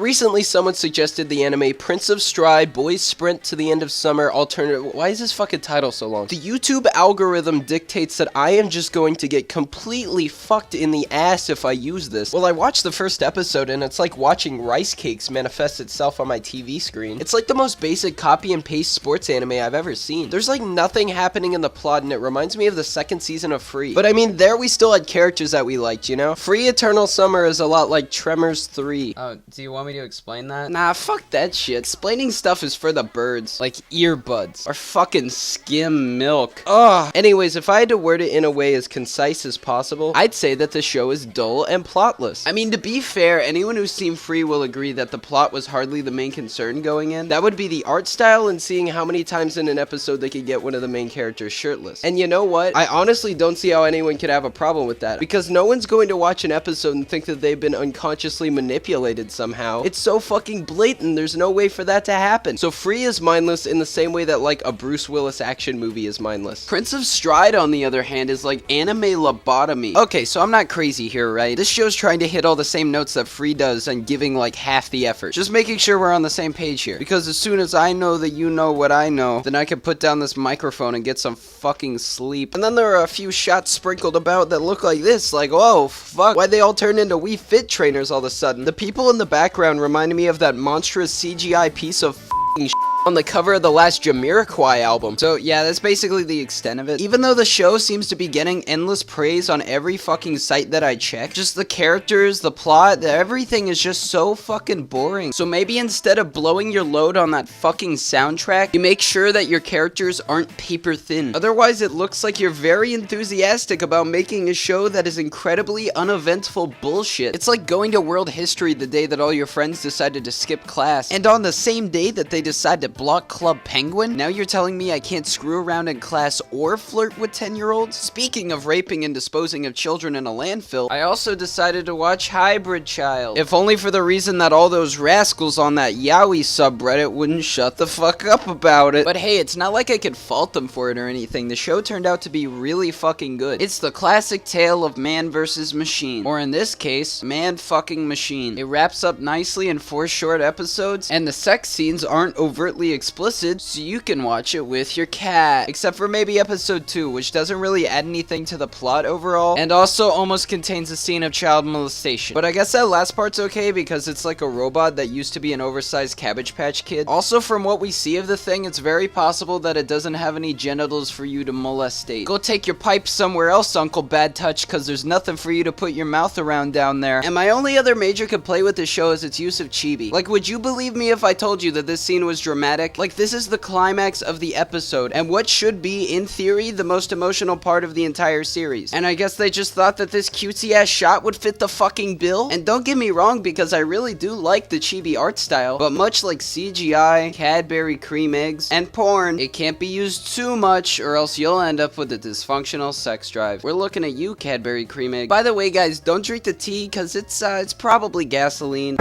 Recently, someone suggested the anime Prince of Stride, Boys Sprint to the End of Summer, alternative. Why is this fucking title so long? The YouTube algorithm dictates that I am just going to get completely fucked in the ass if I use this. Well, I watched the first episode and it's like watching rice cakes manifest itself on my TV screen. It's like the most basic copy and paste sports anime I've ever seen. There's like nothing happening in the plot and it reminds me of the second season of Free. But I mean, there we still had characters that we liked, you know? Free Eternal Summer is a lot like Tremors 3. Oh, do you want me to explain that? Nah, fuck that shit. Explaining stuff is for the birds. Like earbuds. Or fucking skim milk. Ugh. Anyways, if I had to word it in a way as concise as possible, I'd say that the show is dull and plotless. I mean, to be fair, anyone who's seen Free will agree that the plot was hardly the main concern going in. That would be the art style and seeing how many times in an episode they could get one of the main characters shirtless. And you know what? I honestly don't see how anyone could have a problem with that. Because no one's going to watch an episode and think that they've been unconsciously manipulated somehow. It's so fucking blatant, there's no way for that to happen. So Free is mindless in the same way that like a Bruce Willis action movie is mindless. Prince of Stride, on the other hand, is like anime lobotomy. Okay, so I'm not crazy here, right? This show's trying to hit all the same notes that Free does and giving like half the effort. Just making sure we're on the same page here. Because as soon as I know that you know what I know, then I can put down this microphone and get some fucking sleep. And then there are a few shots sprinkled about that look like this, like, whoa, fuck, why'd they all turn into Wii Fit trainers all of a sudden? The people in the background reminded me of that monstrous CGI piece of f***ing shit on the cover of the last Jamiroquai album. So yeah, that's basically the extent of it. Even though the show seems to be getting endless praise on every fucking site that I check, just the characters, the plot, everything is just so fucking boring. So maybe instead of blowing your load on that fucking soundtrack, you make sure that your characters aren't paper thin. Otherwise, it looks like you're very enthusiastic about making a show that is incredibly uneventful bullshit. It's like going to world history the day that all your friends decided to skip class, and on the same day that they decide to block Club Penguin. Now you're telling me I can't screw around in class or flirt with 10-year-olds? Speaking of raping and disposing of children in a landfill, I also decided to watch Hybrid Child. If only for the reason that all those rascals on that yaoi subreddit wouldn't shut the fuck up about it. But hey, it's not like I could fault them for it or anything. The show turned out to be really fucking good. It's the classic tale of man versus machine. Or in this case, man fucking machine. It wraps up nicely in 4 short episodes, and the sex scenes aren't overtly explicit, so you can watch it with your cat. Except for maybe episode 2, which doesn't really add anything to the plot overall, and also almost contains a scene of child molestation. But I guess that last part's okay because it's like a robot that used to be an oversized Cabbage Patch Kid. Also, from what we see of the thing, it's very possible that it doesn't have any genitals for you to molestate. Go take your pipe somewhere else, Uncle Bad Touch, cause there's nothing for you to put your mouth around down there. And my only other major complaint with this show is its use of chibi. Like, would you believe me if I told you that this scene was dramatic? Like, this is the climax of the episode, and what should be, in theory, the most emotional part of the entire series. And I guess they just thought that this cutesy-ass shot would fit the fucking bill? And don't get me wrong, because I really do like the chibi art style, but much like CGI, Cadbury cream eggs, and porn, it can't be used too much, or else you'll end up with a dysfunctional sex drive. We're looking at you, Cadbury cream egg. By the way, guys, don't drink the tea, because it's probably gasoline.